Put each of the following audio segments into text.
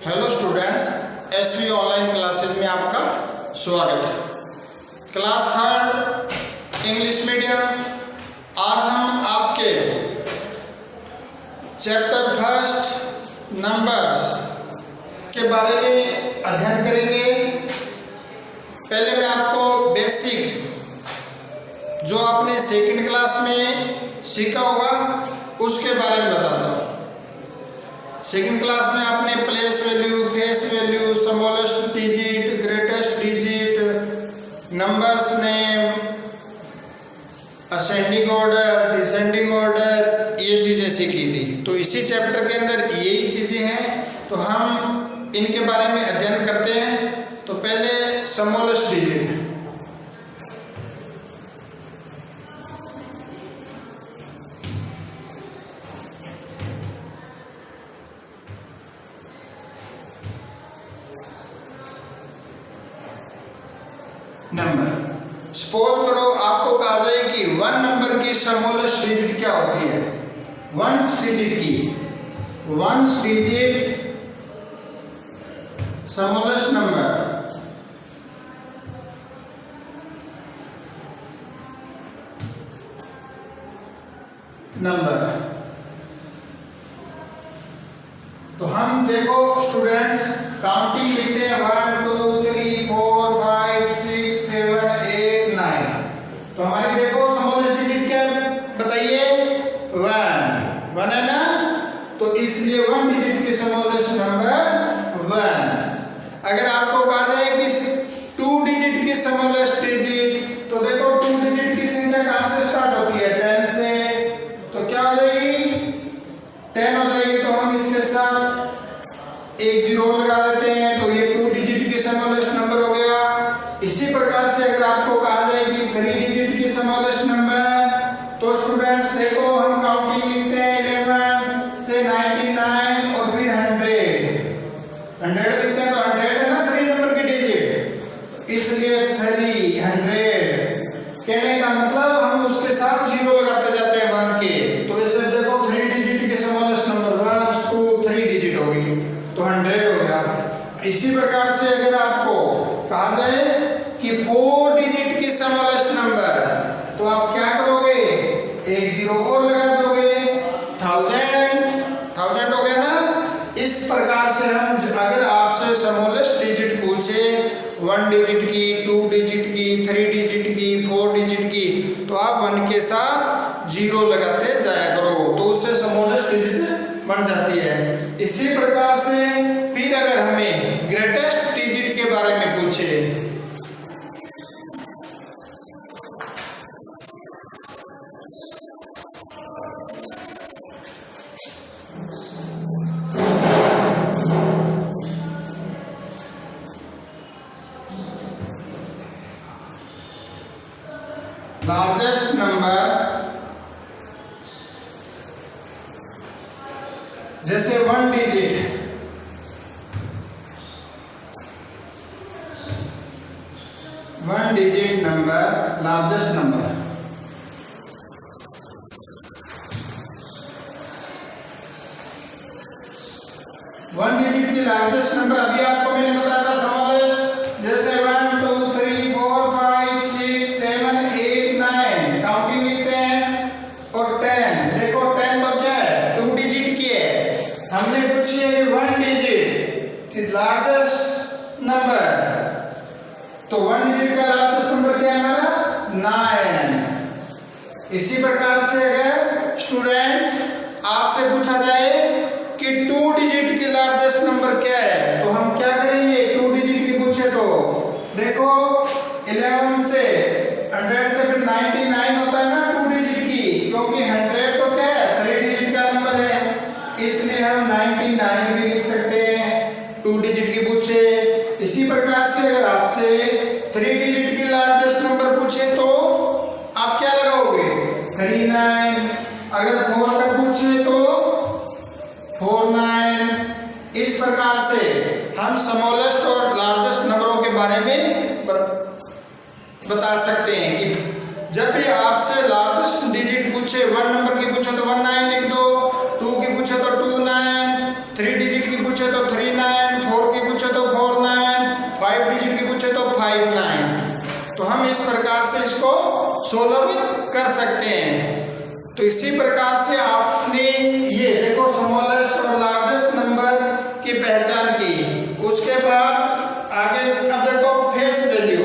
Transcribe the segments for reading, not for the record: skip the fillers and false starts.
Hello students, SV online classes में आपका स्वागत है। Class third English medium. आज हम आपके चैप्टर फर्स्ट नंबर्स के बारे में अध्ययन करेंगे। पहले मैं आपको बेसिक जो आपने सेकंड क्लास में सीखा होगा उसके बारे में बताता हूँ। सेकंड क्लास में आपने place value, face value, smallest digit, greatest digit, numbers name, ascending order, descending order, ये चीज़ें सीखी थी। तो इसी चैप्टर के अंदर यही चीज़ें हैं, तो हम इनके बारे में अध्ययन करते हैं। तो पहले स्मॉलेस्ट डिजिट। नंबर सपोज करो आपको कहा जाए कि 1 नंबर की स्मॉलेस्ट डिजिट क्या होती है। Ones digit smallest number. तो हम देखो स्टूडेंट्स काउंटिंग लिखते हैं 1 2 3 4 5 6 7 8 9। तो हमारी देखो स्मॉलेस्ट डिजिट क्या बताइए, 1 है ना। तो इसलिए 1 डिजिट की स्मॉलेस्ट नंबर 1। अगर आपको कहा जाए कि 2 डिजिट की स्मॉलेस्ट डिजिट, तो देखो 2 डिजिट की संख्या कहां से स्टार्ट होती है, 10 से। तो क्या हो जाएगी, 10 हो जाएगी। तो हम इसके साथ एक जीरो लगा देते हैं, तो ये 2 डिजिट की स्मॉलेस्ट नंबर हो गया। इसी प्रकार से अगर आपको कहा जाए कि 3 डिजिट की स्मॉलेस्ट नंबर, तो स्टूडेंट्स देखो हम काउंटिंग लिखते हैं 11 से 99 और फिर 100 लिखते हैं। तो 100 है ना 3 नंबर की डिजिट, इसलिए 300। कहने का मतलब हम उसके साथ जीरो लगाते जाते हैं 1 के। तो इसे देखो 3 डिजिट की स्मॉलेस्ट नंबर 1 2 3 डिजिट होगी, तो 100 हो गया। इसी प्रकार से अगर आपको कहा जाए कि 4 डिजिट की स्मॉलेस्ट नंबर, तो आप क्या करोगे, एक जीरो और लगा दोगे, 1000 हो गया ना। इस प्रकार से हम अगर आपसे स्मॉलेस्ट डिजिट पूछे 1 डिजिट की, 2 डिजिट की, 3 डिजिट की, 4 डिजिट की, तो आप 1 के साथ जीरो लगाते जाया करो, तो उससे स्मॉलेस्ट डिजिट बन जाती है। इसी प्रकार से फिर अगर हमें ग्रेटेस्ट डिजिट के बारे में पूछे, लार्जेस्ट नंबर, जैसे 1 digit, number largest number. One digit की लार्जेस्ट नंबर अभी आपको मैंने बताया था स्मॉलेस्ट, जैसे 1 2 3 4 5 6 7 8 9 काउंटिंग लिखते हैं। और 10 देखो 10 तो क्या है, 2 डिजिट की है। हमने पूछी है 1 डिजिट लार्जेस्ट नंबर, तो 1 डिजिट का लार्जेस्ट नंबर क्या है हमारा, 9। इसी प्रकार से अगर स्टूडेंट्स आपसे पूछा जाए कि 2 डिजिट की लार्जेस्ट नंबर क्या है, तो हम क्या करेंगे, 2 डिजिट की पूछे तो देखो 11 से 100 से फिर 99 होता है ना 2 डिजिट की, क्योंकि 100 तो क्या है 3 डिजिट का नंबर है, इसलिए हम 99 भी लिख सकते हैं 2 डिजिट की पूछे। इसी प्रकार से अगर आपसे 3 डिजिट की लार्जेस्ट नंबर पूछे तो आप क्या लगाओगे, 39। अगर 4 का पूछे तो 49। इस प्रकार से हम स्मॉलेस्ट और लार्जेस्ट नंबरों के बारे में बता सकते हैं कि जब भी आपसे लार्जेस्ट डिजिट पूछे, 1 नंबर की पूछे तो 19 लिख दो, 2 की पूछे तो 29, 3 डिजिट की पूछे तो 39, इसको सोल्व कर सकते हैं। तो इसी प्रकार से आपने ये देखो स्मॉलेस्ट और लार्जेस्ट नंबर की पहचान की। उसके बाद आगे अब देखो फेस वैल्यू।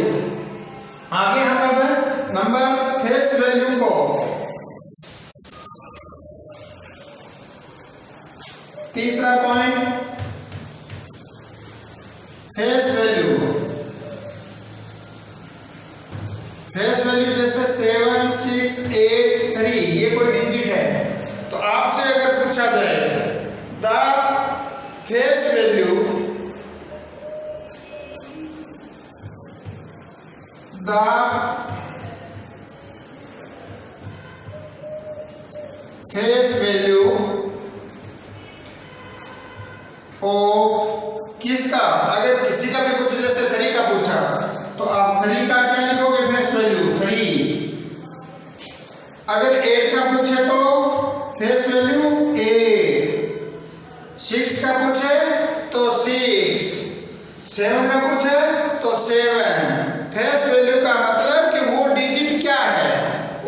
आगे हम अब नंबर फेस वैल्यू को तीसरा point face value. Face value जैसे 7, 6, 8, 3 ये कोई डिजिट है, तो आपसे अगर पूछा जाए द फेस वैल्यू ओ किसका, अगर किसी का भी पूछे जैसे 3 का पूछा तो आप 3 का क्या लिखोगे फेस वैल्यू 3। अगर 8 का पूछे तो फेस वैल्यू 8, 6 का पूछे तो 6, 7 का पूछे तो 7। फेस वैल्यू का मतलब कि वो डिजिट क्या है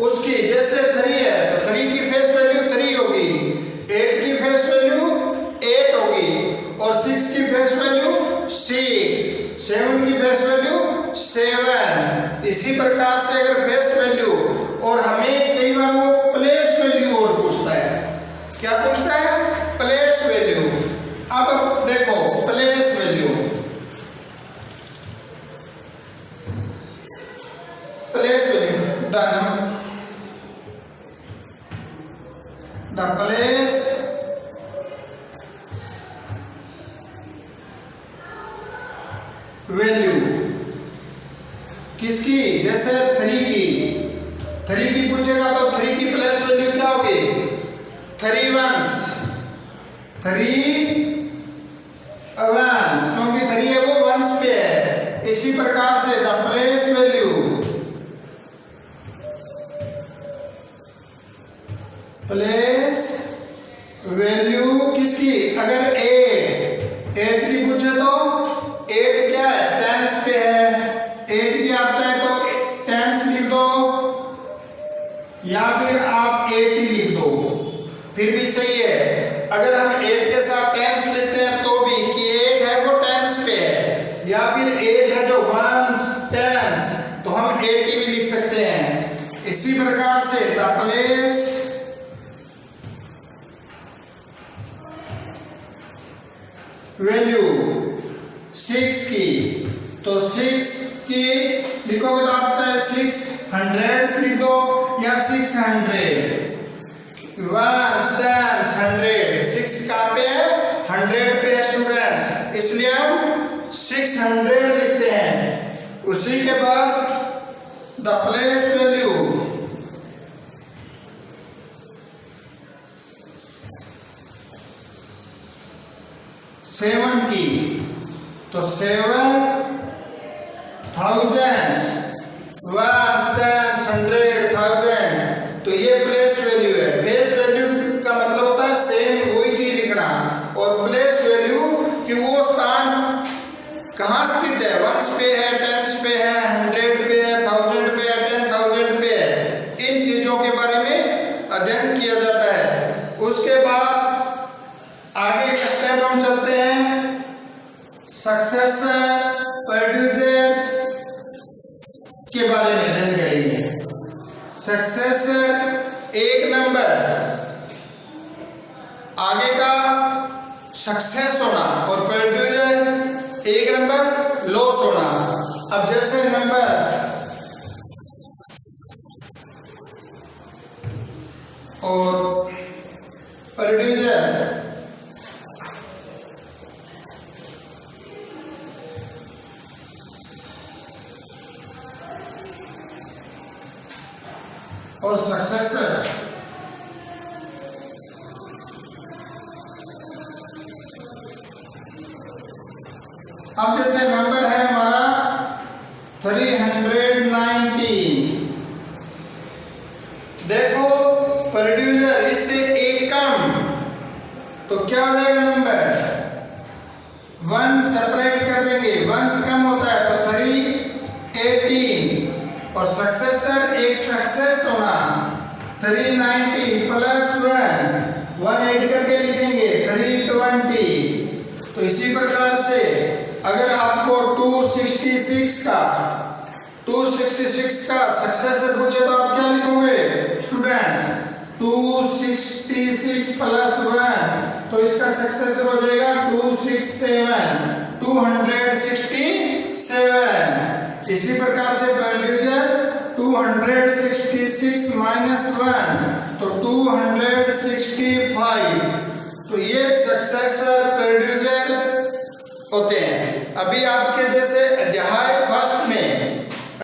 उसकी, जैसे 3 है तो 3 की फेस वैल्यू 3 होगी, 8 की फेस वैल्यू 8 होगी, और 6 की फेस वैल्यू 6, 7 की फेस वैल्यू 7। इसी प्रकार से अगर फेस वैल्यू, और हमें कई बार वो प्लेस वैल्यू और पूछता है। क्या पूछता है? Place value. अब देखो place value, place value the place value किसकी, जैसे 3 की पूछेगा तो 3 की प्लेस वैल्यू क्या होगी 3 वंस, क्योंकि 3 है वो वंस पे है। इसी प्रकार से द प्लेस वैल्यू किसकी, अगर 8 की पूछे तो 8 क्या है टेंस पे है, 8 की आप चाहे तो टेंस लिख दो या फिर आप 80 लिख दो, फिर भी सही है। अगर हम 8 के साथ टेंस लिखते हैं तो भी कि 8 है वो टेंस पे है, या फिर 8 है जो वंस टेंस, तो हम 80 भी लिख सकते हैं। इसी प्रकार से द प्लेस वैल्यू 6 की, तो 6 की लिखोगे तो आप 600 लिख दो या 600, 100, 6 कहाँ पे है 100 पे है स्टूडेंट्स, इसलिए हम 600 लिखते हैं। उसी के बाद द प्लेस वैल्यू सेवन की, तो 7,000, 100,000, तो ये प्लेस वैल्यू है। फेस वैल्यू का मतलब होता है सेम वही चीज लिखना, और प्लेस वैल्यू कि वो स्थान कहाँ स्थित है, वंस पे है, टेंस पे है, 100 पे है, 1000 पे है, 10,000 पे है, इन चीजों के बारे में अध्ययन किया जाता है। उसके बाद आगे एक स्टेप हम चलते हैं, सक्सेसर प्रोड्यूसर्स के बारे में अध्ययन करेंगे। सक्सेसर एक नंबर आगे का सक्सेस होना, और प्रोड्यूसर एक नंबर लॉस होना। अब जैसे नंबर्स और प्रोड्यूसर और सक्सेसर, अब जैसे नंबर है हमारा 319, देखो प्रोड्यूसर इससे एक कम, तो क्या हो जाएगा नंबर 1 सेपरेट कर देंगे, 1 कम होता है तो 318, और सक्सेसर एक सक्सेस होना 390 प्लस 180 करके लिखेंगे 320। तो इसी प्रकार से अगर आपको 266 का सक्सेसर पूछे तो आप क्या लिखोगे स्टूडेंट्स? 266 प्लस 1, तो इसका सक्सेसर हो जाएगा 267। इसी प्रकार से प्रोड्यूसर 266 माइनस 1 तो 265। तो ये सक्सेसर प्रोड्यूसर होते हैं। अभी आपके जैसे अध्याय फर्स्ट में